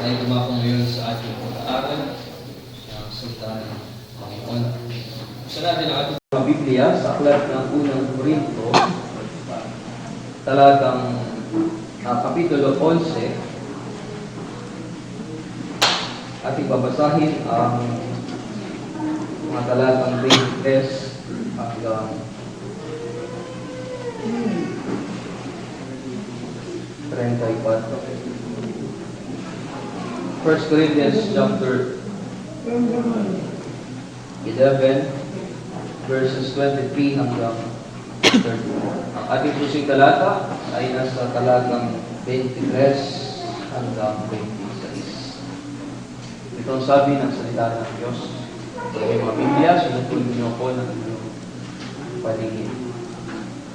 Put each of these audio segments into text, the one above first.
Tayo dumako ngayon sa ating pag-aaral sa salita ng Panginoon. Gusto natin ang ating mga Biblia sa aklat ng unang Korinto, talagang Kapitulo 11. Ating babasahin ang mga talatang 23 hanggang 34. 1 Corinthians chapter 11, verses 23 hanggang 30. Ang ating pusing talata ay nasa talatang 23 hanggang 26. Ito ang sabi ng salita ng Diyos. Sa mga Biblia, sunod niyo ako ng inyong paningin.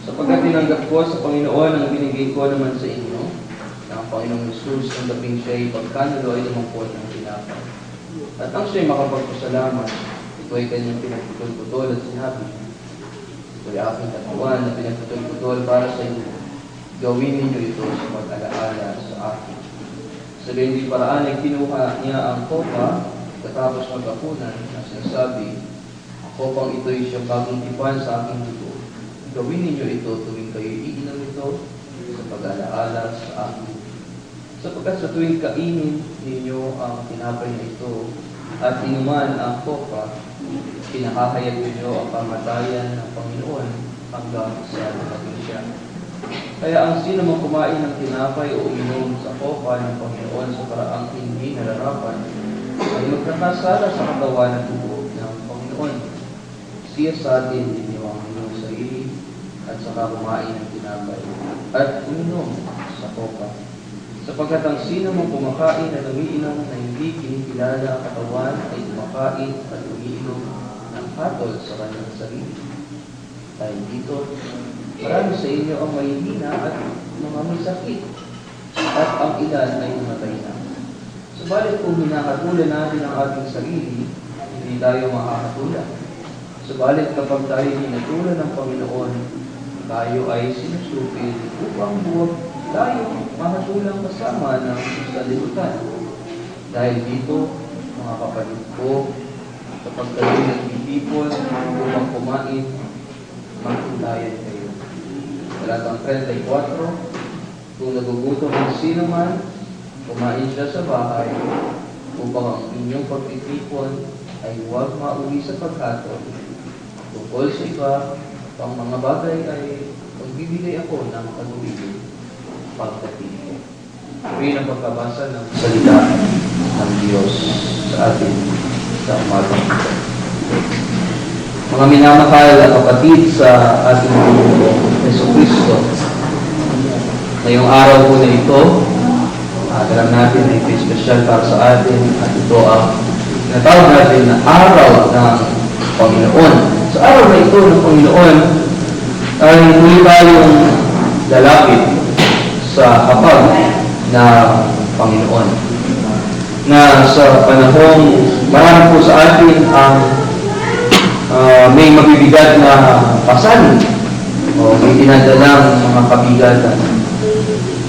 Sapagkat tinanggap ko sa Panginoon ang binigay ko naman sa inyo, ang Panginoong Jesus ang labing siya'y pagkanulo ay lumangkot ng tinapay. At ang siya'y makapagpasalamat, ito ay kanyang pinagputol-putol at sinabi, ito ay aking katawan na pinagputol-putol para sa inyo. Gawin ninyo ito sa pag-alaala sa akin. Sa ganyan paraan ay kinuha niya ang kopa katapos magkapunan na sinasabi, ang kopang ito ay siyang bagong tipan sa aking dugo. Gawin ninyo ito tuwing kayo iinom ito sa pag-alaala sa akin. Sapagkat sa tuwing kainin ninyo ang tinapay na ito at inuman ang kopa, pinakahayag ninyo ang kamatayan ng Panginoon hanggang sa dumating siya. Kaya ang sino mang kumain ng tinapay o uminom sa kopa ng Panginoon sa paraang hindi nararapat, ay magkakasala sa katawan at dugo ng Panginoon. Siya sa atin ninyo ang inyong sarili at saka kumain ng tinapay at uminom sa kopa. Sapagkat ang sino mong kumakain at umiinom na hindi kinikilala ang katawan ay kumakain at umiinom ng hatol sa kanyang sarili. Dahil dito, marami sa inyo ang mahihina at mga may sakit, at ang ilan ay namatay na. Subalit kung hinahatulan natin ang ating sarili, hindi tayo makakatulan. Subalit kapag tayo hinatulan ng Panginoon, tayo ay sinusupil upang buwag tayo mahatulang kasama ng salibutan. Dahil dito, mga kapatid ko, kapag kayo nagtitipon upang kumain, magtulayan kayo. Talatang 34, kung nagugutom ang sino man, kumain siya sa bahay, upang ang inyong pagtitipon ay huwag mauwi sa paghatol. Tungkol sa iba, ang mga bagay ay magbibigay ako ng pag-uwi pagdating. Rin ang pagkabasa ng salita ng Diyos sa atin sa umagang ito. Mga minamahal at kapatid sa ating Panginoong Jesucristo, ngayong araw po na ito, alam natin na ito special para sa atin at ito ang natawag natin na araw ng Panginoon. Sa araw na ito ng Panginoon ay muli tayong lalapit sa hapag na Panginoon. Na sa panahong marami po sa atin ang may mabibigat na pasanin o may dinadalang mga kabigatan.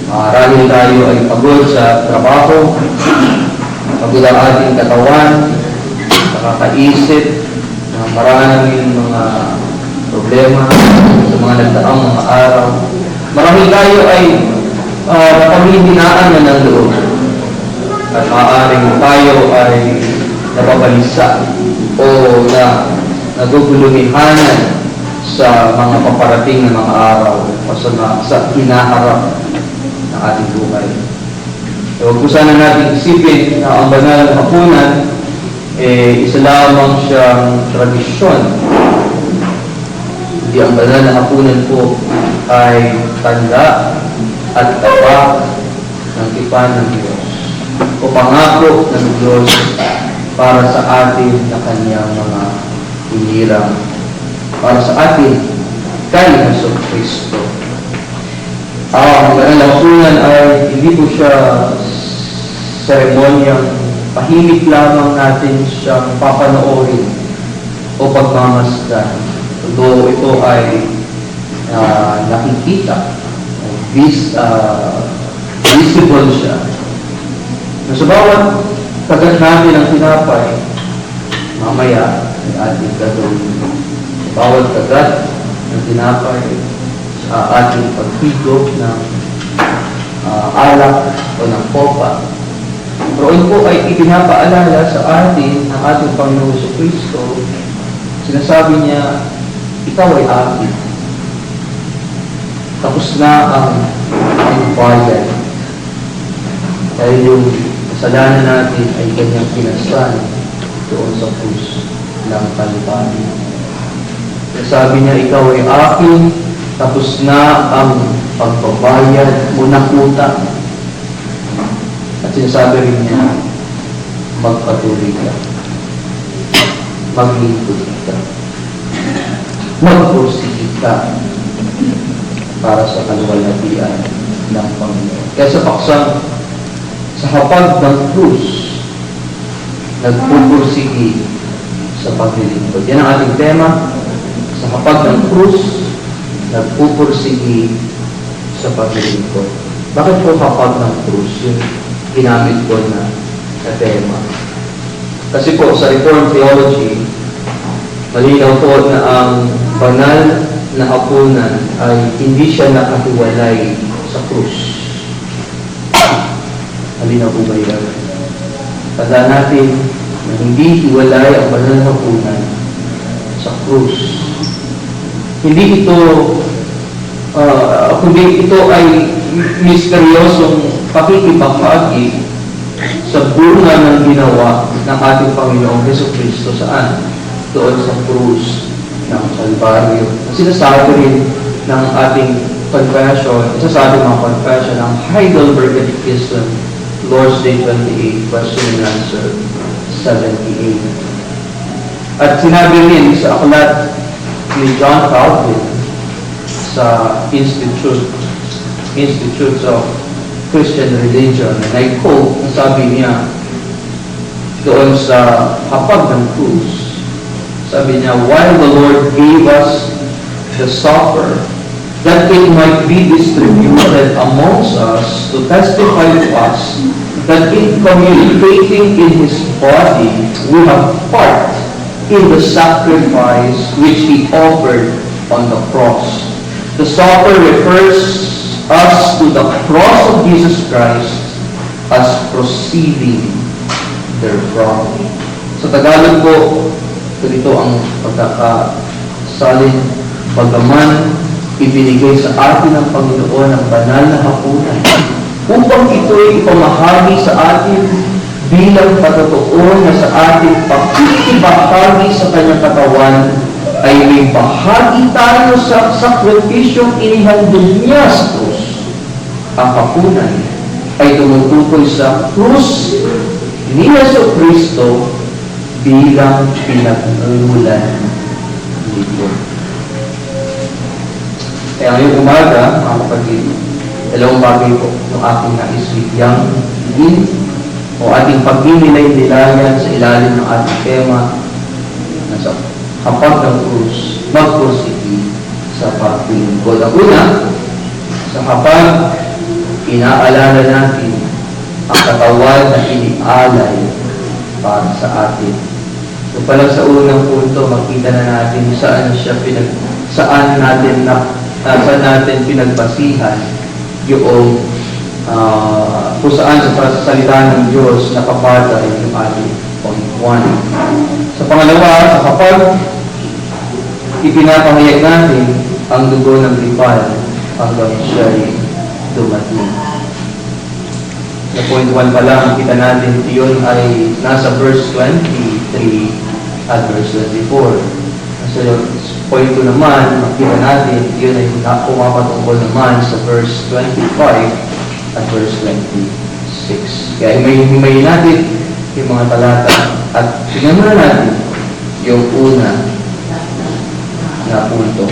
Marami tayo ay pagod sa trabaho, pagod ang ating katawan, nakakaisip na maraming mga problema sa mga nagdaang mga araw. Marami tayo ay napanghihinaan na ng loob. At maaaring tayo ay nababalisa o na nagugulumihanan sa mga paparating na mga araw o sa hinaharap ng ating buhay. So, kung sana natin isipin na ang banal na hapunan, isa lamang siyang tradisyon. Hindi ang banal na hapunan po ay tanda at tapat ng tipan ng Diyos o pangako ng Diyos para sa atin na kanyang mga hinirang para sa atin kay Jesucristo. Ang banal na hapunan ay hindi po siya seremonyang pahimik lamang natin siyang papanoorin o pagmamasdan. Although ito ay nakikita, visible siya, na Sa bawat kagat natin ng tinapay, mamaya ay ating gagawin. Sa bawat kagat ng tinapay, sa ating paghigop ng alak o ng kopa, roon po ay ipinapaalala sa atin ng ating Panginoon Jesucristo. Sinasabi niya, ikaw ay akin. Tapos na ang bayad. Dahil yung kasalanan natin ay kanyang pinasan doon sa krus ng Kalbaryo. Sinasabi niya, ikaw ay akin. Tapos na ang pagbabayad mo ng utang. At sinasabi rin niya, magpatuloy ka. Maglingkod ka. Magpursige ka para sa kaluwalhatian ng Panginoon. Kaya sa paksang, sa hapag ng krus, nagpupursige sa paglilingkod. Yan ang ating tema. Sa hapag ng krus, nagpupursige sa paglilingkod. Bakit po hapag ng krus yung ginamit ko na tema? Kasi po sa Reformed Theology, malinaw po na ang banal na hapunan ay hindi siya nakahiwalay sa krus. Malinaw po ba yan? Tandaan natin na hindi hiwalay ang banal na hapunan sa krus. Hindi ito kundi ito ay misteryosong pakikibahagi sa bunga ng ginawa ng ating Panginoong Jesucristo. Saan? Doon sa krus ng Kalbaryo. Sinasabi rin ng ating confession, isa sa ating mga confession, ng Heidelberg Catechism, Lord's Day 28, Question and Answer 78. At sinabi rin sa aklat ni John Calvin sa Institutes of Christian Religion, and I quote, sabi niya doon sa hapag ng krus, sabi niya, while the Lord gave us the supper, that it might be distributed amongst us to testify to us that in communicating in His body, we have part in the sacrifice which He offered on the cross. The supper refers us to the cross of Jesus Christ as proceeding therefrom. Sa Tagalog po, ito ang pagkakasalin, bagaman ibinigay sa atin ng Panginoon ang banal na hapunan upang ito'y ipamahagi sa atin bilang pagkatuon na sa ating pakikibahagi sa kanyang katawan ay may bahagi tayo sa sakripisyong inihandog niya sa krus. Ang hapunan ay tumutukoy sa krus ni Jesucristo bilang pinaglulan nito. Kaya ngayong umaga, mga kapatid, dalawang bagay po ng aking naisbigyang din o ating pagninilay-nilayan sa ilalim ng ating tema na sa hapag ng krus, magpursige sa paglilingkod. Ang una, sa hapag, inaalala natin ang katawan na inialay para sa atin. So palang sa unang punto, makita na natin saan natin pinagbasihan yung kung saan sa salita ng Diyos nakapatay yung ating point 1. Sa pangalawa, sa kapag ipinapahayag natin ang dugo ng lipad hanggang siya'y dumating. Sa point 1 pa lang, kita natin yun ay nasa verse 23 at verse 24. Sa point 2 naman, makita natin, yun ay pumapatungkol naman sa verse 25 at verse 26. Kaya himayin natin yung mga talata at tingnan muna natin yung una na punto.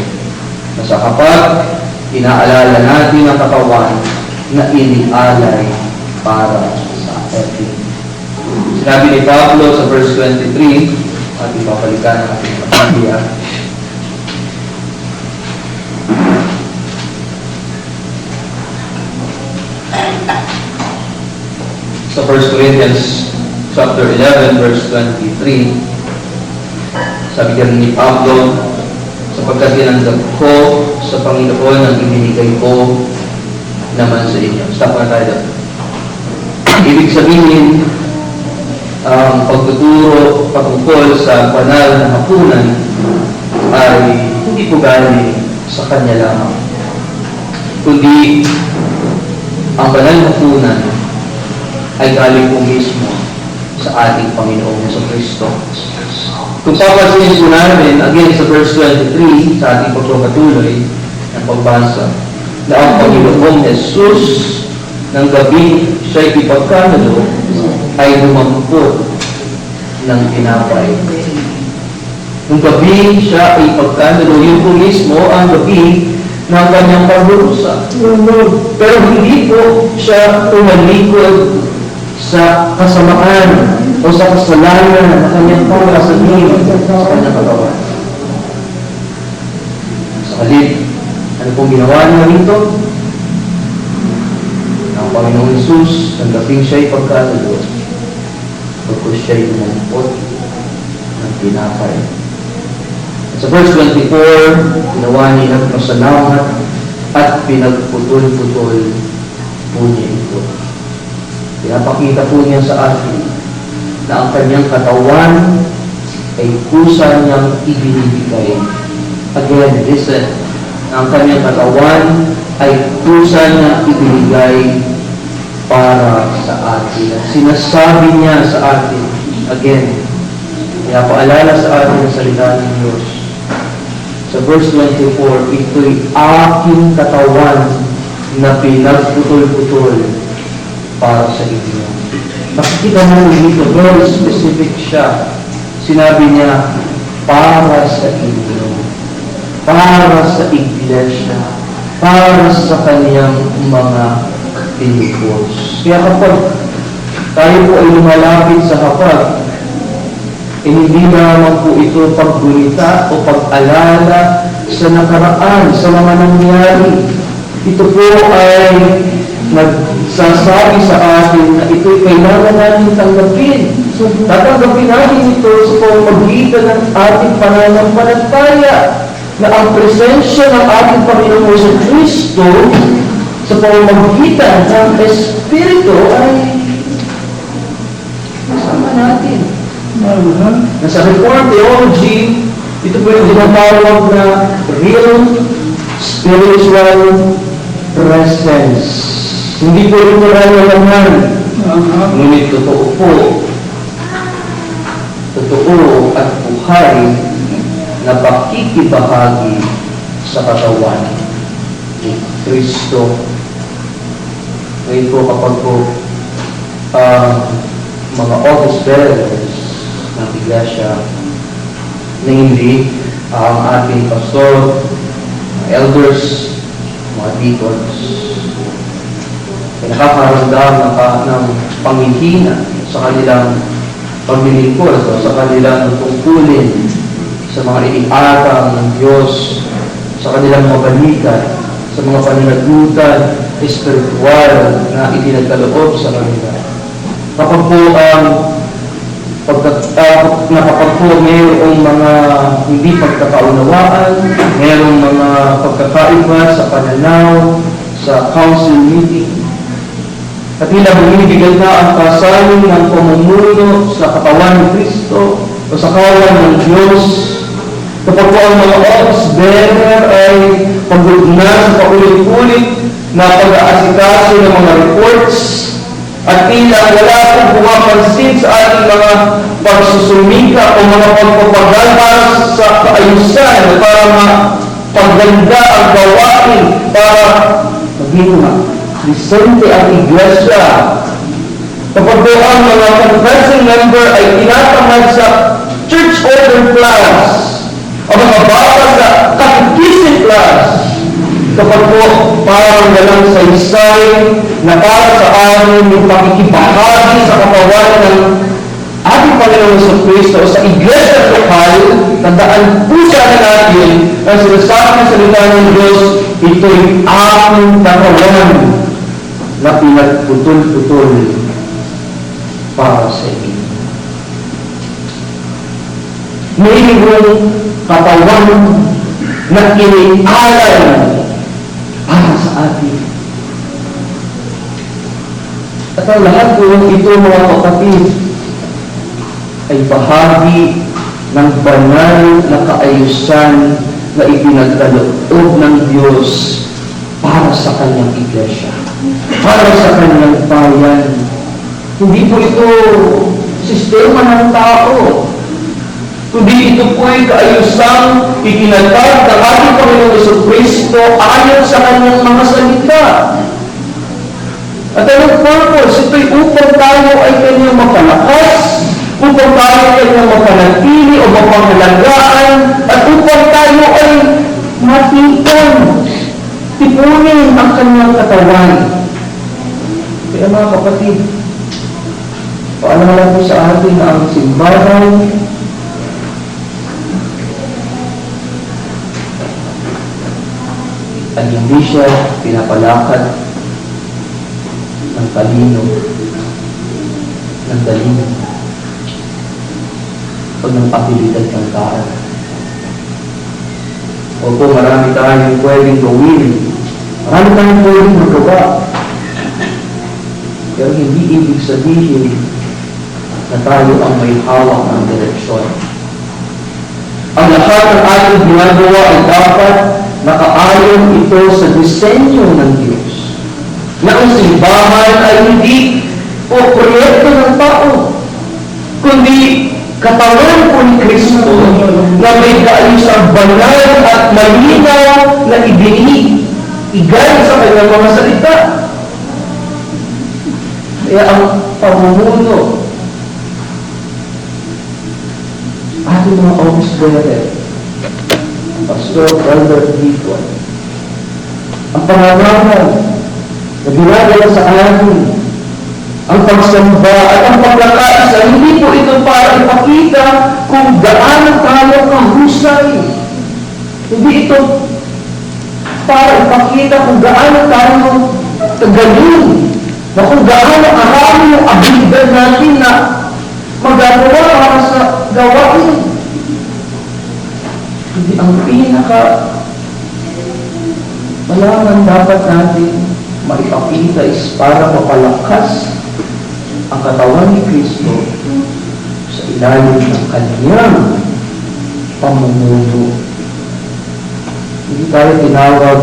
Na sa kapag inaalala natin ang katawan na inialay para sa atin. Sinabi ni Pablo sa verse 23, at ipapalikan ang ating pamilya. Sa 1 Corinthians chapter 11, verse 23, sabi ganun ni Pablo, sapagkat tinanggap ko sa Panginoon ang ibinigay ko naman sa inyo. Stop na tayo. Ibig sabihin, ang pagtuturo patungkol sa banal na hapunan ay hindi po galing sa kanya lamang, kundi ang banal na hapunan ay galing po mismo sa ating Panginoong Jesucristo. Kung papansinin po namin, again sa verse 23, sa ating pagpapatuloy ng pagbasa, na ang Panginoong Jesus ng gabi siya'y ipagkanulo ay lumampot ng tinapay. Nung gabi siya ay ipagkanulo, yun po mismo ang gabi ng kanyang pagdurusa. Pero hindi po siya tumalikod sa kasamaan o sa kasalanan na kanyang pagkasanin sa kanyang katawan. Sa halip, ano pong ginawa niya rito? Ang Panginoong Jesus, ang gabing siya'y pagkanulo, pagkos siya'y lumampot ng tinapay. At sa verse 24, ginawa niya ng pasalamat at pinagputol-putol po niya ito. Pinapakita po niya sa atin na ang kanyang katawan ay kusa niyang ibinibigay. Again, listen. Ang kanyang katawan ay kusa niya ibinigay para sa atin. At sinasabi niya sa atin, again, pinapaalala sa atin ang salita ng Diyos. Sa verse 24, ito'y aking katawan na pinagputol-putol para sa inyo. Nakikita mo dito, very specific siya. Sinabi niya, para sa inyo. Para sa iglesia. Para sa kaniyang mga tinipos. Kaya kapag tayo po ay lumalapit sa hapag, hindi naman po ito paggunita o pag-alala sa nakaraan, sa mga nangyari. Ito po ay nagsasabi sa atin na ito'y kailangan natin tanggapin. So, tatanggapin natin ito sa pamamagitan ng ating pananampalataya na ang presensya ng ating Panginoon sa Kristo sa pamamagitan ng Espiritu ay kasama natin. Sa Reformed Theology, ito po yung tinatawag na real spiritual presence. Hindi po rin nararamdaman. Ngunit totoo po. Totoo at buhay na pakikibahagi sa katawan ni Kristo. Ngayon po kapag po mga office bearers ng iglesia, namely ang ating pastor, elders, mga deacons, nakakaramdam ng panghihina sa kanilang paglilingkod o sa kanilang tungkulin sa mga iniatang ng Diyos, sa kanilang mabalikan, sa mga pananagutan espiritual na itinagkaloob sa kanila. Kapag po kapag po mayroong mga hindi pagkakaunawaan, mayroong mga pagkakaiba sa pananaw, sa council meeting, at tila bumibigay na ang kasaling ng pamumuno sa katawan ng Kristo o sa kawan ng Diyos. Kapag po ang mga office bearer ay pagdugna sa paulit-ulit na pag-aasikaso ng mga reports at tila wala pong pumapansin sa ating mga pagsusumika o mga pagpapagal para sa kaayusan, para mapaganda ang gawain, para maging presente ang iglesia. Kapag po ang mga confessing member ay tinatamad sa church order class, ang mga bata sa catechism class, kapag po parang walang saysay na para sa amin yung pakikibahagi sa katawan ng ating Panginoon sa Kristo o sa iglesia lokal, tandaan po sana natin ang sinasabi ng salita ng Diyos, ito'y aking katawan na pinagputol-putol para sa inyo. Mayroong katawan na inialay para sa atin. At ang lahat po ito, mga kapatid, ay bahagi ng banal na kaayusan na ipinagkaloob ng Diyos para sa kanyang iglesia, para sa kanyang bayan. Hindi po ito sistema ng tao, kundi ito po ay kaayusang ipinatag ng ating Panginoong Jesucristo ayon sa kanyang mga salita. At anong purpose? Ito'y upang tayo ay kanyang mapalakas, upang tayo ay kanyang mapanatili o mapangalagaan, at upang tayo ay matipan, tipunin ang kanyang katawan. Kaya mga kapatid, paalala po sa atin na ang simbahan ay hindi siya pinapalakad ng talino, ng dalino, o ng abilidad ng tao. Opo, marami tayong pwedeng gawin. Marami tayong pwedeng magawa. Pero hindi ibig sabihin na tayo ang may hawak ng direksyon. Ang lahat ng ating ginagawa ay dapat nakaayon ito sa disenyo ng Diyos. Na ang simbahan ay hindi o proyekto ng tao, kundi katawan po ni Kristo na may kaayusang banal at malinaw na ibinigay sa kanyang mga salita. Kaya ang pamumuno, ating mga office bearer, Pastor, Elder, Deacon, ang pangalaman na ginagawa sa atin, ang pagsamba at ang pagkakaisa, hindi po ito para ipakita kung gaano tayo kahusay. Hindi ito para ipakita kung gaano tayo kagaling, na kung gaano karami yung abilidad natin na magagawa para sa gawain. Hindi ang malaman dapat natin maipakita is para mapalakas ang katawan ni Kristo sa ilalim ng kanyang pamumuno. Hindi tayo tinawag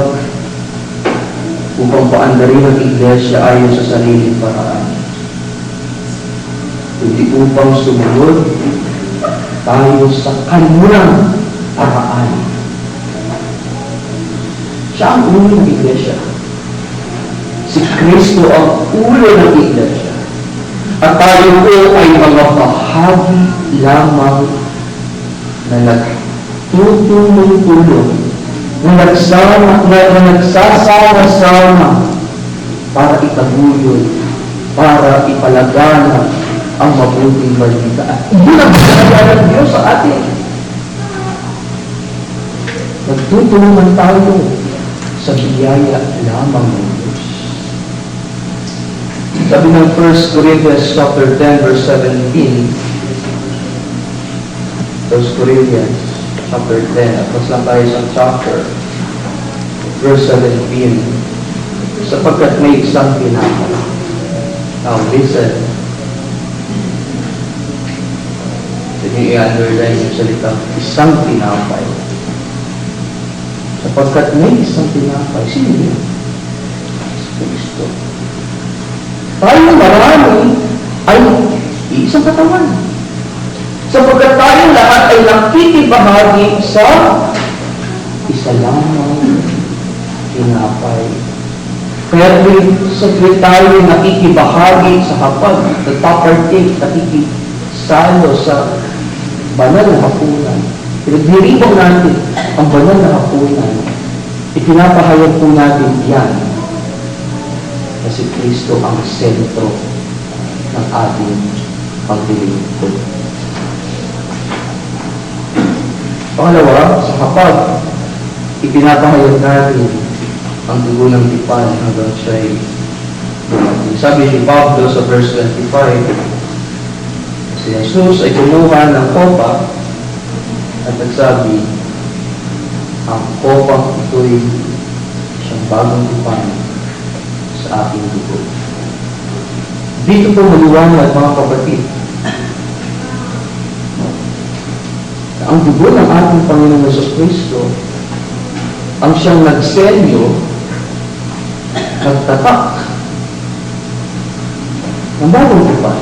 upang paandarin ang iglesia ayon sa sariling paraan, kundi upang sumunod tayo sa kanyang paraan. Siya ang ulo ng iglesia. Si Kristo ang ulo ng iglesia. At tayo po ay mga bahagi lamang na nagtutulong-tulong, na nagsasama-sama para itaguyod, para ipalagana ang mabuting balita. At iyon ang pinagagawa ng Diyos sa atin. Nagtutulungan tayo sa biyaya lamang ng Diyos. Sabi ng 1 Corinthians chapter 10 verse 17, 1 Corinthians chapter 10, atras lang tayo sa chapter, verse 17, sapagkat may isang pinapala. Now listen, hindi i-underline yung salita, isang pinapay. Sapagkat may isang pinapay, sino yun? Kristo. Tayo marami ay isang katawan. Sapagkat tayo lahat ay nakikibahagi sa isa lamang tinapay. Kaya saglit tayo nakikibahagi sa hapag, nagpapartake, nakikisalo sa banal na hapunan. Pinagdiribang natin ang banal na hapunan. Ipinapahayag po natin yan na si Kristo ang sentro ng ating paglilingkod. Pangalawa, sa hapag, ipinapahayag natin ang dugo ng tipan hanggang siya'y dumating. Sabi ni Pablo sa verse 25, Si Jesus ay kumuha ng kopa at nagsabi, ang kopang ito'y siyang bagong tipan sa aking dugo. Dito po maliwanag, mga kapatid, na ang dugo ng ating Panginoong Jesucristo ang siyang nagselyo, nagtatak ng bagong tipan.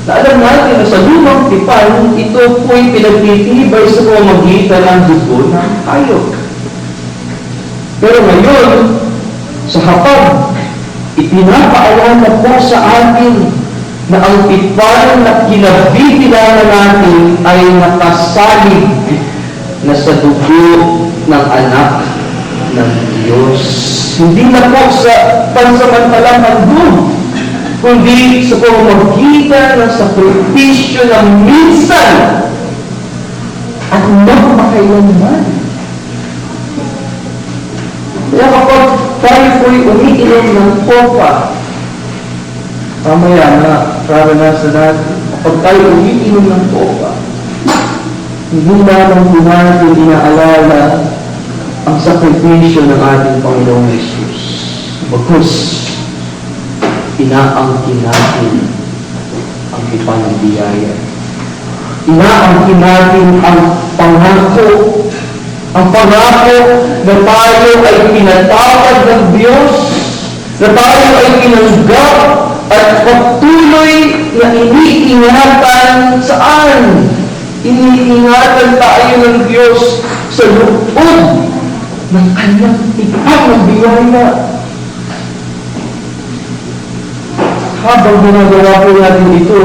Na alam natin na sa lumang tipan, ito po'y pinagtitibay sa pamamagitan ng dugo ng hayop. Pero ngayon, sa hapag, ipinapaalala po sa atin na ang tipan na kinabibilangan natin ay nakasalig na sa dugo ng anak ng Diyos. Hindi na po sa pansamantalang handog, kundi sa pamamagitan ng sakripisyo ng minsan at magmakailanman. Kaya kapag tayo po'y umiinom ng kopa, mamaya na karanasan natin, kapag tayo umiinom ng kopa, hindi lamang po natin inaalala ang sakripisyo ng ating Panginoong Jesus. Bagkus, inaangkin natin ang tipan ng biyaya. Inaangkin natin ang pangako na tayo ay pinatawad ng Diyos, na tayo ay pinanggap at patuloy na iniingatan saan? Iniingatan tayo ng Diyos sa loob ng kanyang tipan ng biyaya. Habang ginagawa po natin ito,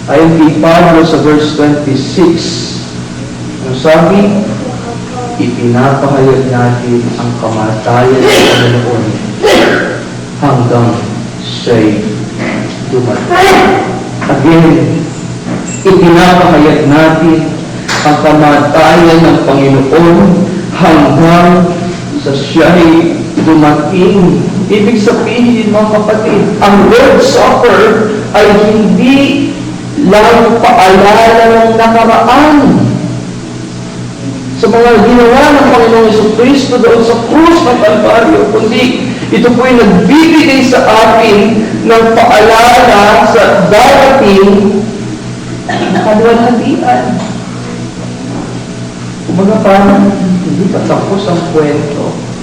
ayon kay Pablo sa verse 26, ang sabi, ipinapahayag natin ang kamatayan ng Panginoon hanggang siya'y dumating. Again, ipinapahayag natin ang kamatayan ng Panginoon hanggang sa siya'y dumating. Ibig sabihin, mga kapatid, ang Lord's Supper ay hindi lang paalala ng nakaraan sa mga ginawa ng Panginoong Jesucristo doon sa krus ng Kalbaryo, kundi ito po'y nagbibigay sa atin ng paalala sa darating na kaluwalhatian. Kumbaga parang hindi pa tapos ang kwento.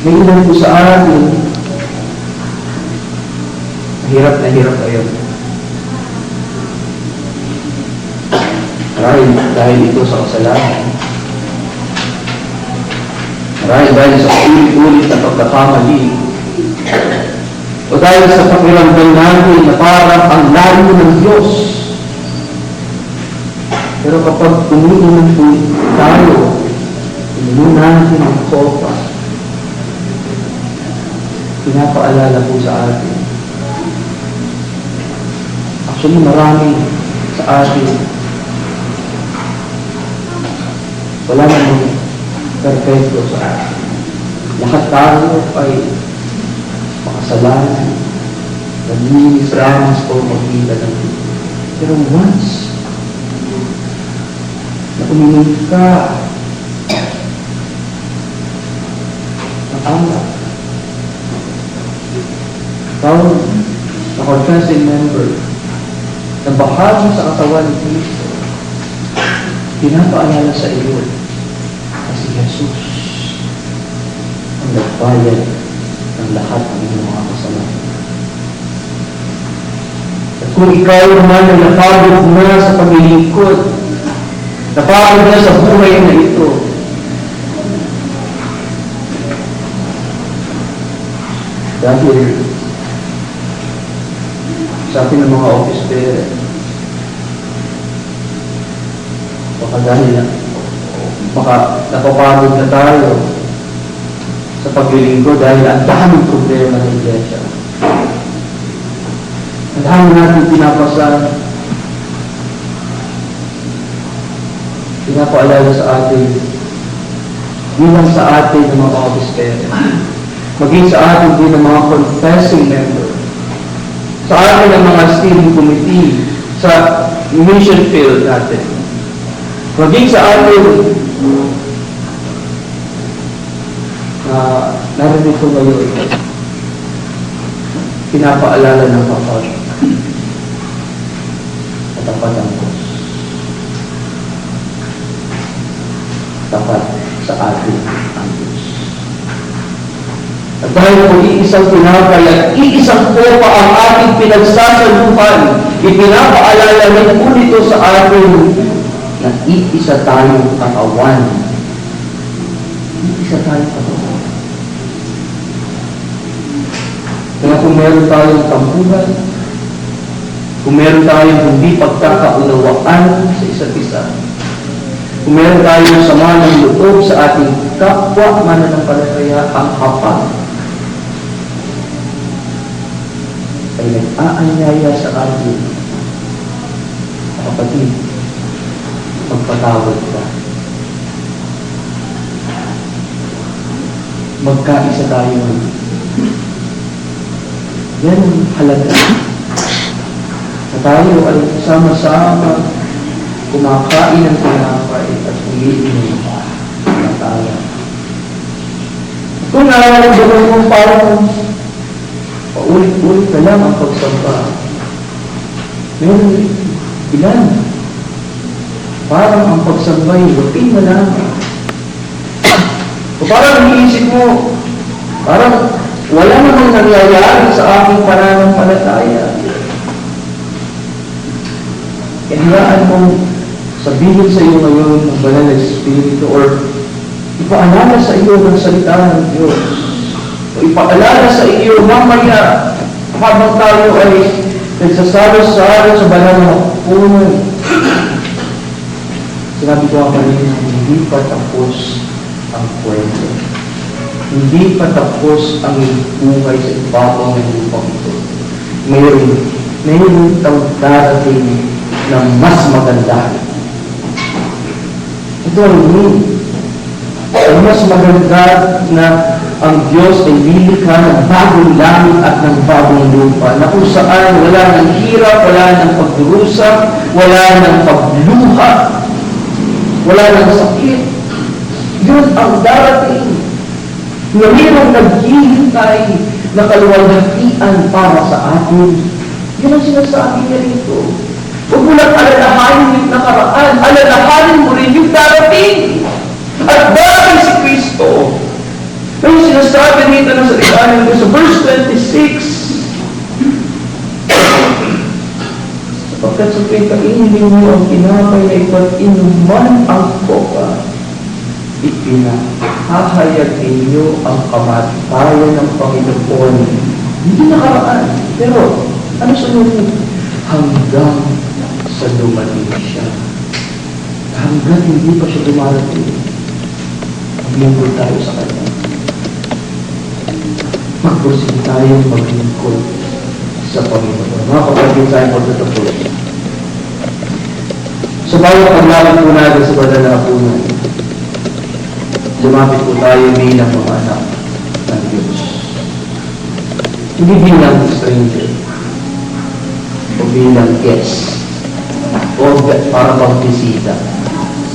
May ilan po sa atin, hirap na hirap ngayon. Dahil ito sa kasalanan. Dahil sa ulit-ulit na pagkakamali. O dahil sa pakiramdam natin na parang ang layo ng Diyos. Pero kapag umiinom po tayo, ininom natin ang kopa, pinapaalala po sa atin. Actually, marami sa atin wala namang perfecto sa atin. Lahat tayo ay makasalanan, naglinis ramas o magkita ng Diyos. Pero once na uminom ka ng alak, ikaw na confessing member na bahagi sa katawan ni Kristo, pinapaalala sa iyo na si Jesus ang nagbayad ng lahat ng iyong mga kasalanan. At kung ikaw naman ay napagod na sa paglilingkod, napagod na sa buhay na ito, dahil sa atin ng mga office parents, baka dahil baka napapagod na tayo sa paglilingkod dahil ang daming problema ng iglesia. Ang dami natin pinapasan, pinapaalala sa atin, bilang sa atin ng mga office parents, maging sa atin din ng mga confessing member, sa atin ng mga steering committee, sa mission field natin, maging sa atin narinig ko ngayon, pinapaalala ng kapag tapat ang Diyos. Tapat sa atin ang Diyos. At dahil po iisang tinapay at iisang kopa ang ating pinagsasaluhan, ipinapaalala rin po nito sa atin na iisa tayong katawan. Iisa tayong katawan. Kaya kung meron tayong tampuhan, kung meron tayong hindi pagkakaunawaan sa isa't isa, kung meron tayong sama ng loob sa ating kapwa mananampalataya, ang kapal ay nag-aanyaya sa atin, kapatid, magpatawad ka. Magkaisa tayo. Yan ang halaga. Na tayo ay sama-sama kumakain ng tinapay at umiinom ng tayo. Kung nararamdaman mo parang paulit-ulit na lang ang pagsamba, meron ilan. Parang ang pagsambay, lupin na lang. O parang iniisip mo, parang wala namang nangyayari sa aking pananampalataya. Kailangan mong sabihin sa iyo ngayon ng banal na Espiritu or ipaalala sa iyo ng salita ng Diyos. O ipaalala sa iyo mamaya habang tayo ay nagsasalo-salo sa banal na puno. Sinabi ko ang kanina, hindi pa tapos ang kwento. Hindi pa tapos ang buhay sa ibabaw ng lupang ito. Mayroon itong darating na mas maganda. Ito ang mean. Ang mas maganda na ang Diyos ay lilikha ng bagong langit at ng bagong lupa na kung saan wala ng hirap, wala ng pagdurusa, wala ng pagluha, wala ng sakit. Yun ang darating. Na mayroong naghihintay na kaluwalhatian para sa atin. Yun ang sinasabi niya rito. Huwag mo lang alalahanin yung nakaraan. Alalahanin mo rin yung darating. At darating si Kristo. Pero sinasabi nito ng salita niya sa verse 26. Sapagkat sa kainin mo ang tinapay na ito't inuman ang kopa, ipinahahayag ninyo ang kamatayan ng Panginoon. Hindi nakaraan. Pero, ano sunod? Hanggang sa dumating siya. Hanggang hindi pa siya dumarating, maglingkod tayo sa Kanya. Magpusin tayo maglingkod sa Panginoon. Mga kapatid tayo magtatapos. Sa bawat paglaban po natin sa banal na hapunan, lumapit po tayo bilang mga anak ng Diyos. Hindi bilang stranger o bilang guest o para pang bisita.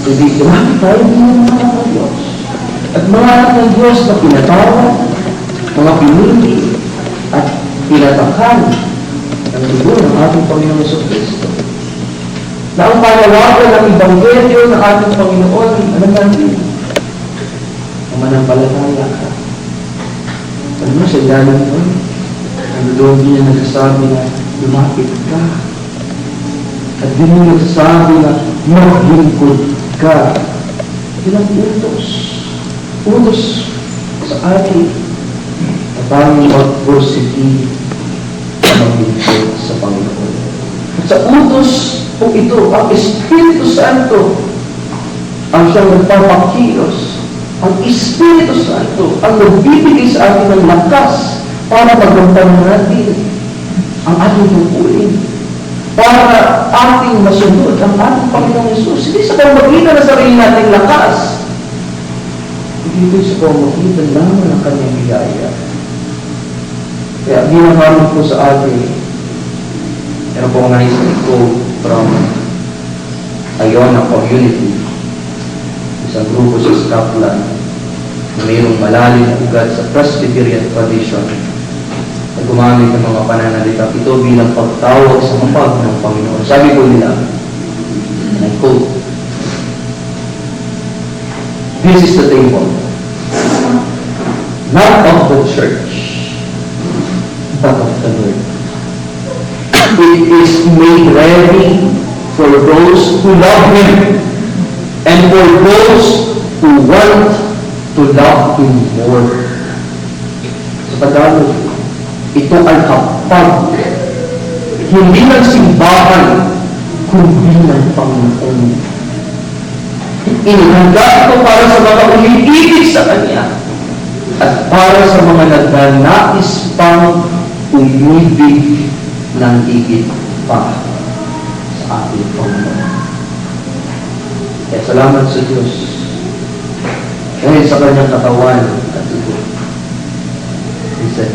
Hindi lumapit tayo bilang mga anak ng Diyos. At mga anak ng Diyos na pinatawad, mga pinili at pinatakan ng dugo ng ating Panginoon Jesucristo. Na ang panawagan ng Ebanghelyo ng ating Panginoon, ano natin? Manampalataya ka. Ano mo sa ilalim mo? Ang doon niya nagsasabi na lumapit ka. At din niya nagsasabi na maglingkod ka. Yun ang utos. Utos sa atin na tayong mag-pursige na maglingkod sa Panginoon. At sa utos po ito, ang Espiritu Santo ang siyang nagpapakilos. Ang Espiritu Santo ang nagbibigay sa atin ng lakas para magampanan natin ang ating tungkulin, para ating masunod ang ating Panginoong Yesus. Hindi sa pamagitan na sarili nating lakas, hindi sa pamagitan lamang ng Kanyang biyaya. ginagamit po sa atin. Meron po akong naisip ko from Iona Community, isang grupo sa Scotland na mayroong malalim na ugat sa Presbyterian tradition na gumamit ng mga pananalita ito bilang pagtawag sa mapag ng Panginoon. Sabi ko nila, and I quote, "This is the table, not of the church, but of the Lord. It is made ready for those who love Him and for those who want to love Him more." Sa Tagalog, ito ay hapag, hindi ng simbahan, kundi ng Panginoon. Inihanda ito para sa mga umiibig sa Kanya at para sa mga nagnanais pang umibig ng higit pa sa ating Panginoon. Kaya salamat sa Diyos dahil sa Kanyang katawan at dugo. Listen,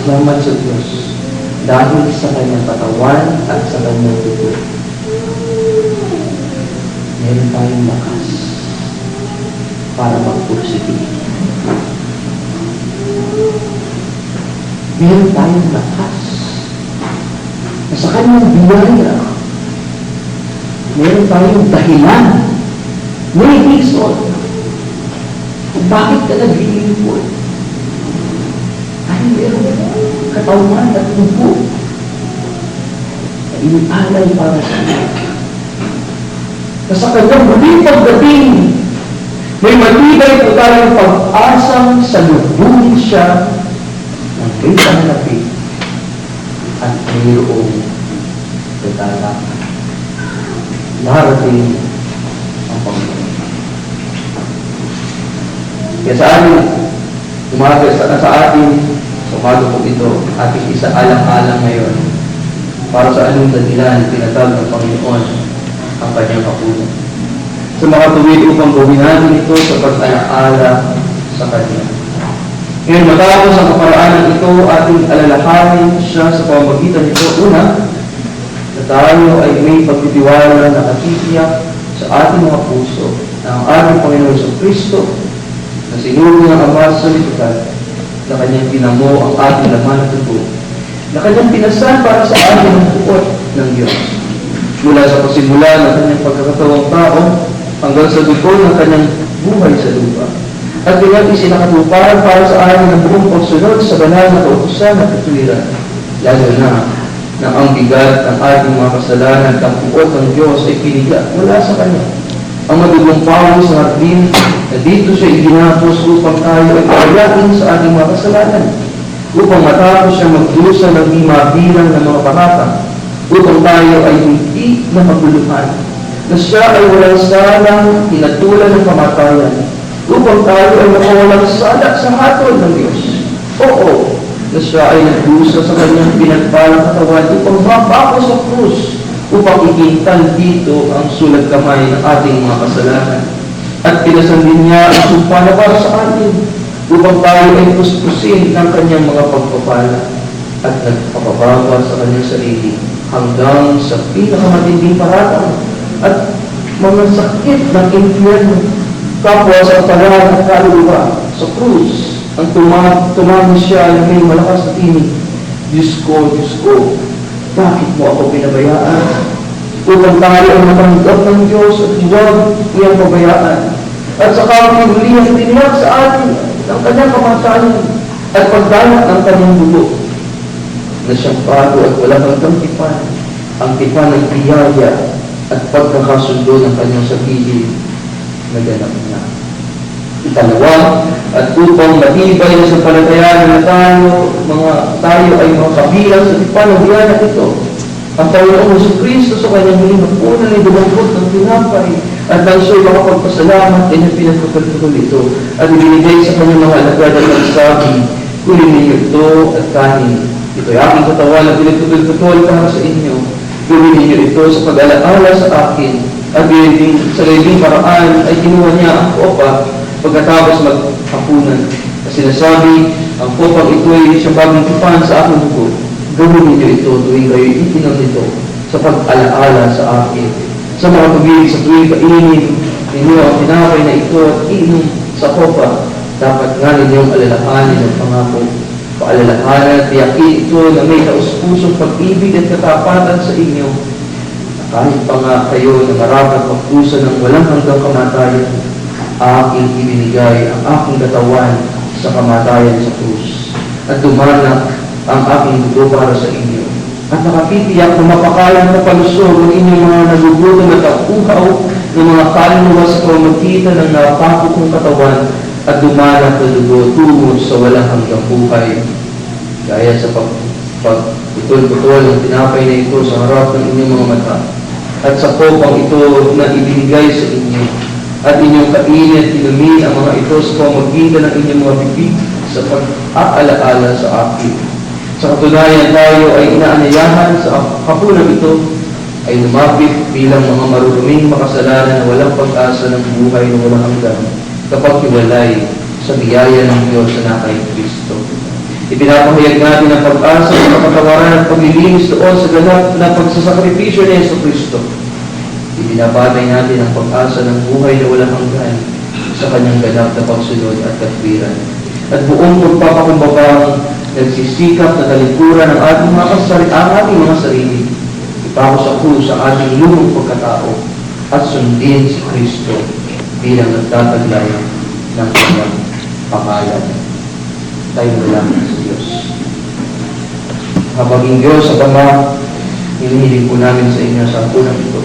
salamat sa Diyos dahil sa Kanyang katawan at sa Kanyang dugo. Meron tayong lakas para magpursige. Meron tayong lakas na sa Kanyang biyaya. Meron tayong dahilan. May reason kung bakit ka naglilingkod. Dahil meron katawan at dugo na inialay para sa iyo. Na sa Kanyang muling pagdating, may matibay po tayong pag-asang salubungin siya ng may pananapit at mayroong katalangan. Darating ang Panginoon. Kaya sa atin, sa atin, sa umaga po ito, ating isa-alang-alang ngayon para sa anong dahilan tinatag ng Panginoon ang Kanyang kapunan. Sa mga tuwid upang gawin natin ito sa pag-alaala sa Kanya. Ngayon, matapos ang kaparaanan ito, ating alalahanin siya sa pamamagitan nito. Una, na tayo ay may pagtitiwala na nakatiyak sa ating mga puso na ang ating Panginoon sa Kristo na sinugo ng Ama sa liputan na Kanyang pinamo ang ating laman at dugo na Kanyang pinasan para sa ating ang buot ng Diyos mula sa pasimula ng Kanyang pagkakatawang tao hanggang sa dugo ng Kanyang buhay sa lupa at Kanyang isinakatuparan para sa ating ang buong pagsunod sa banal na kautusan at katuwiran lalo na na ang bigat ng ating mga kasalanan at ang buot ng Diyos ay pinigat mula sa Kanya. Ang madugong pawis sa hardin na dito siya iginapos upang tayo ay palayain sa ating mga kasalanan, upang matapos siya magdusa ng di mabilang ng mga pakata, upang tayo ay hindi na maguluhan, na siya ay walang salang hinatulan ng kamatayan, upang tayo ay makawalang sala sa hatol ng Diyos. Oo, na siya ay nagdusa sa Kanyang pinagpalang katawan upang mabako sa krus, upang ikintan dito ang sulat kamay ng ating mga kasalanan. At pinasan din niya ang sumpa na para sa atin, upang tayo ay puspusin ng Kanyang mga pagpapala at nagpapababa sa Kanyang sarili hanggang sa pinakamatinding paratang at mga sakit ng impyerno, kapwa sa katawan at kaluluwa sa krus. Ang tumami siya na may malakas na tinig, Diyos ko, bakit mo ako pinabayaan? Upang tayo ay matanggap ng Diyos at huwag iyang pabayaan. At sa kamulihan tiniyak sa atin ng Kanyang kamatayan at pagdanak ng Kanyang dugo na siyang bago at walang hanggang tipan, ang tipan ng biyaya at pagkakasundo ng Kanyang sarili na ganap na. Ikalawa, at upang matibay na sa palatayaan na tayo ay mga kabilang sa tipan ng biyaya ito, ang Panginoong Jesucristo sa Kanyang muling magpunan ay dumagod ng tinapay at nang siya'y makapagpasalamat ay pinagpapagpapal ito at ibinigay sa Kanyang mga alagad at nagsabi, kunin ninyo ito at kanin. Ito ay aking katawan na pinagpapagpapal para sa inyo. Gawin ninyo ito sa pag-alaala sa akin at sa galing paraan ay kinuha niya ang kopa pagkatapos maghapunan. Kasi nasabi, ang kopang ito ay siyang bagong tipan sa aking dugo. Gawin ninyo ito tuwing kayo itinom nito sa pag-alaala sa akin. Sa mga pag-ibig sa tuwing kainin ninyo ang tinapay na ito at inom sa kopa, dapat nga ninyong alalahanin ang pangako. Paalalahanan at tiyakin ito na may taus-pusong pag-ibig at katapatan sa inyo. Kahit pa nga kayo na marapat magpusa ng walang hanggang kamatayan, aking ibinigay ang aking katawan sa kamatayan sa krus. At dumanak ang aking dugo para sa inyo. At nakapitiyak na mapakalang na palusog ng inyong mga nagugutom at uhaw ng mga kaluluwa sa pamamagitan ng napako kong katawan at dumanak na dugo tungo sa walang hanggang buhay. Gaya sa pagputol-putol ng tinapay na ito sa harap ng inyong mga mata at sa kopang ito na ibinigay sa inyo at inyong kainin at inumin ang mga ito sa pamamagitan ng inyong mga bibig sa pag-aalaala sa akin. Sa katunayan tayo ay inaanyayahan sa hapunan ito ay lumapit bilang mga maruruming makasalanan na walang pag-asa ng buhay na walang hanggan kapag hiwalay sa biyaya ng Diyos na kay Kristo. Ipinapahayag natin ang pag-asa sa kapatawaran at paglilinis doon sa ganap na pagsasakripisyo ni Yesu Kristo. Ibinabatay natin ang pag-asa ng buhay na walang hanggan sa kanyang ganap na pagsunod at katwiran. At buong pagpapakumbabang nagsisikap na talikuran ang ating mga sarili, ipako sa krus ang ating lumang pagkatao at sundin si Kristo bilang nagtataglay ng kanyang pangalan. Tayo malangin sa Diyos. Habaging Diyos sa Ama, hinihiling po namin sa inyo sa unang ito,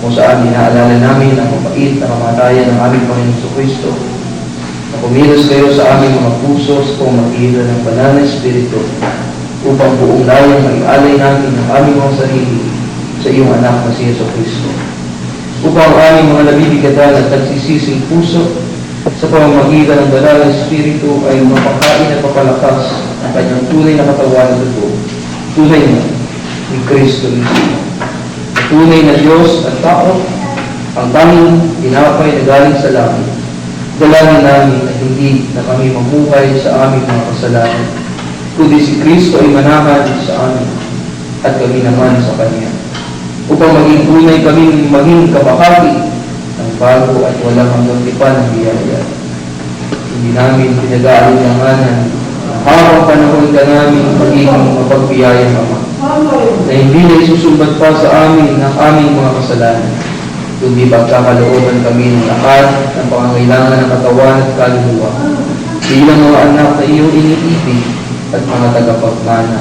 kung saan inaalala namin ang mapait na kamatayan ng aming Panginoon Kristo, na kumilos kayo sa aming mga puso sa pamamagitan ng banal na Espiritu, upang buong layang maialay namin ang aming mga sarili sa iyong anak na si Yesu Kristo. Upang ang aming mga nabibigatan at nagsisising puso sa pamamagitan ng banal na Espiritu ay mapakain at papalakas ang kanyang tunay na katawan at dugo, tunay na ni Kristo mismo. Tunay na Diyos at tao, ang tanging tinapay na galing sa langit. Dalangin namin na hindi na kami mamuhay sa aming mga kasalanan, kundi si Kristo ay manahan sa amin at kami naman sa Kanya, upang maging tunay kaming maging kabahagi ng bago at walang hanggang tipan ng biyaya. Hindi namin pinag-aalinlanganan habang panahon ka namin magiging mapagbiyayang Ama, na hindi na isusumbat pa sa amin ang aming mga kasalanan, kundi pagkakalooban kami ng lahat ng pangangailangan ng katawan at kaluluwa, bilang mga anak na iyong iniibig at mga tagapagmana.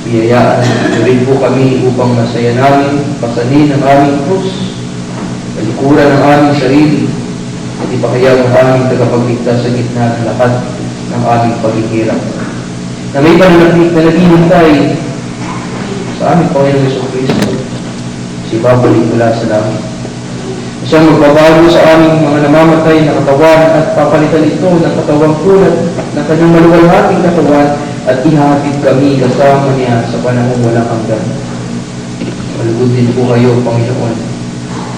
Biyayaan na rin po kami upang masaya namin pasanin ang aming krus, talikuran ng aming sarili, at ipahayag ang aming tagapagligtas sa gitna ng lahat ng aming paghihirap. Na may pananaginintay sa aming Panginoon Yesu Kristo, si babalik mula sa langit. Siyang magbabago sa aming mga namamatay na katawan at papalitan ito ng katawang kunat ng kanyang maluwalhating katawan at ihahatid kami kasama niya sa panahong walang hanggan. Malugod din po kayo, Panginoon,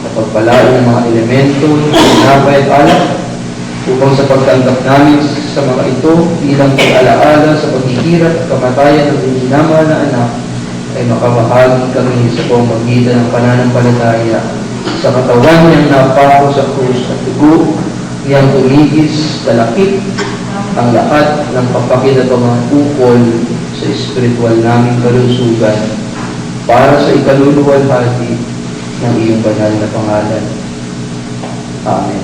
na pagpalain ng mga elemento ng tinapay at alak upang sa pagtanggap namin sa mga ito bilang pag-alaala sa paghihirap at kamatayan ng inyong na anak ay makabahagi kami sa pamamagitan ng pananampalataya sa katawan niyang napako sa krus at dugo niyang tumigis, talakip ang lahat ng kapakinabangang ukol sa espiritual naming kalusugan para sa ikaluluwalhati ng iyong banal na pangalan. Amen.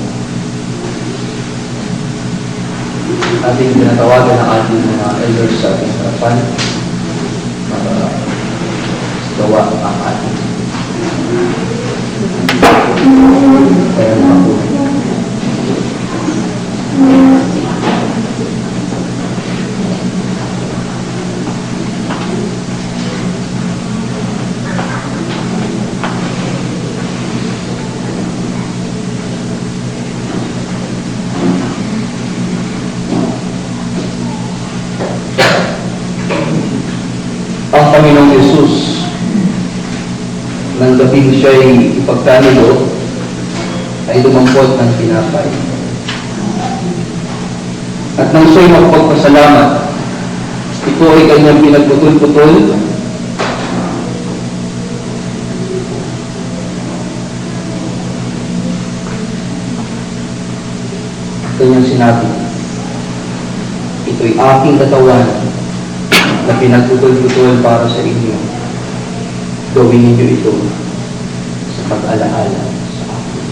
Ating tinatawagan ang ating mga elders sa ating harapan para gawa ang ating kaya mga po. Ang Panginoong Yesus, nang gabing siya'y ipagkanilo, ay lumampot ng tinapay. At nang siya'y magpagpasalamat, ito ay kanyang pinagputol-putol kanyang sinabi, ito'y aking katawan na pinagputol-putol para sa inyo. Gawin ninyo ito sa pag-alaala sa akin.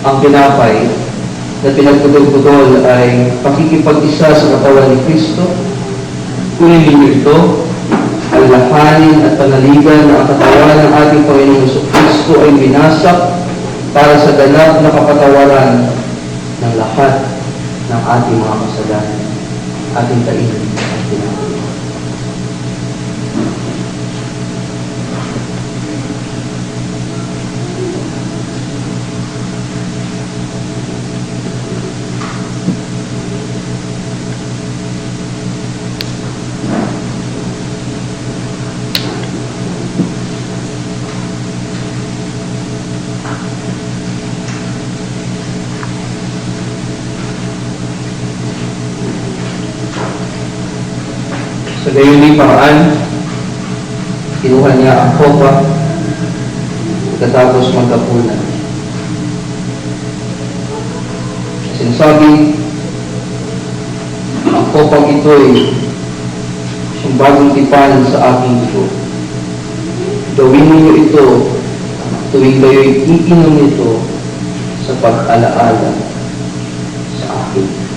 Ang tinapay na pinagputol-putol ay pakikipag-isa sa katawan ni Kristo. Kunin ninyo ito, alalahanin at panaligan na ang katawan ng ating Panginoong Jesucristo ay binasak para sa ganap na kapatawaran ng lahat ng ating mga kasalanan. Ating kainin at tinapay. Sa gayon paraan, kinuha niya ang kopa pagkatapos magkapunan. Sinasabi, ang kopang ito ay siyang bagong tipan sa aking dugo. Gawin niyo ito tuwing kayo'y iinom nito sa pag-alaala sa akin.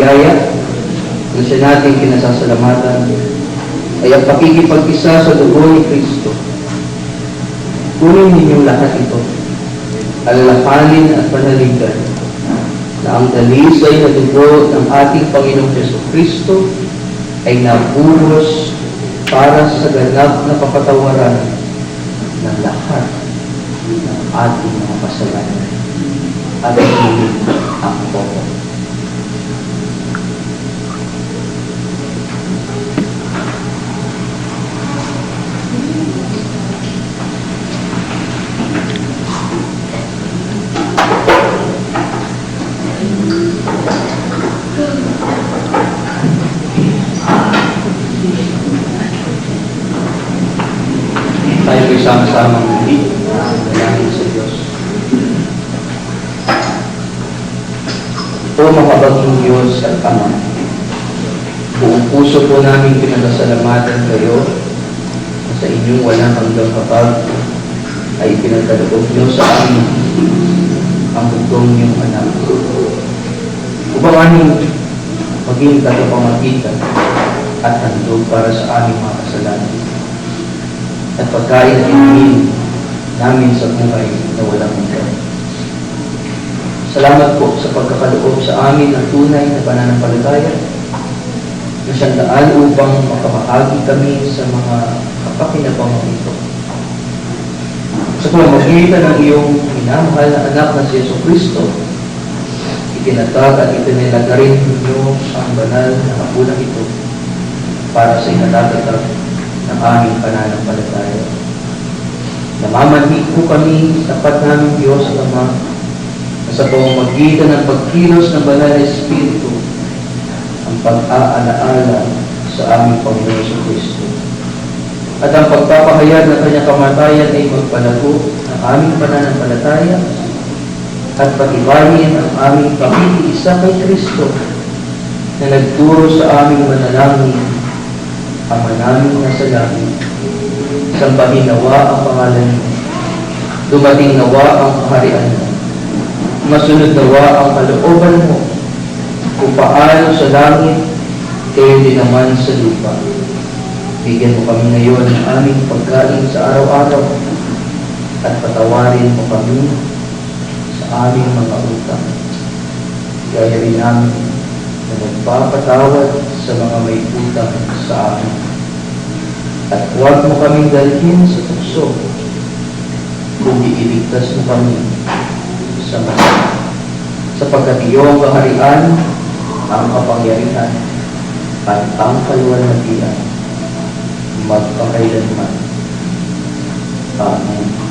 biyaya na siya natin kinasasalamatan ay ang pakikipag-isa sa dugo ni Kristo. Kunin ninyong lahat ito, alalahanin at panaligan na ang dalisay na dugo ng ating Panginoong Jesucristo ay nabuhos para sa ganap na kapatawaran ng lahat ng ating mga kasalanan at hindi ang popo. Tayo ay sama-sama muli dalangin sa Diyos. O makabaging Diyos at Ama, buong puso po namin pinagsasalamatan kayo na sa inyong walang hanggang kapag ay pinagkaloob niyo sa amin ang bugtong niyong anak. Upang aming maging tagapamagitan at handog para sa aming mga kasalanan at pagkain at inumin namin sa buhay na walang hanggan. Salamat po sa pagkakaloob sa amin ng tunay na pananampalataya na siyang daan upang makabahagi kami sa mga kapakinabangang ito. Sa pamamagitan ng iyong minamahal na anak na si Jesucristo, itinatag at itinilagarin ninyo ang banal na hapunan ito para sa ikatatatag ng aming pananampalataya. Namamanhik po kami sa tapat namin Diyos at Ama na sa pamamagitan ng pagkilos ng banal na Espiritu ang pag-aalaala sa aming Panginoon Jesucristo at ang pagpapahayag ng kanyang kamatayan ay magpalago ng aming pananampalataya at patibayin ang aming pakikiisa kay Kristo na nagturo sa aming manalangin, Ama namin nasa langit. Sambahin nawa ang pangalan mo. Dumating nawa ang kaharian mo. Masunod nawa ang kalooban mo. Kung paano sa langit, kayo din naman sa lupa. Bigyan mo kami ngayon ng aming pagkain sa araw-araw at patawarin mo kami sa aming mga utang. Gaya rin namin na magpapatawad sa mga may utang sa amin. At huwag mo kaming dalhin sa tukso, kundi iligtas mo kami sa masama. Sapagkat iyong kaharian, ang kapangyarihan, at ang kaluwalhatian, magpakailanman. Amen.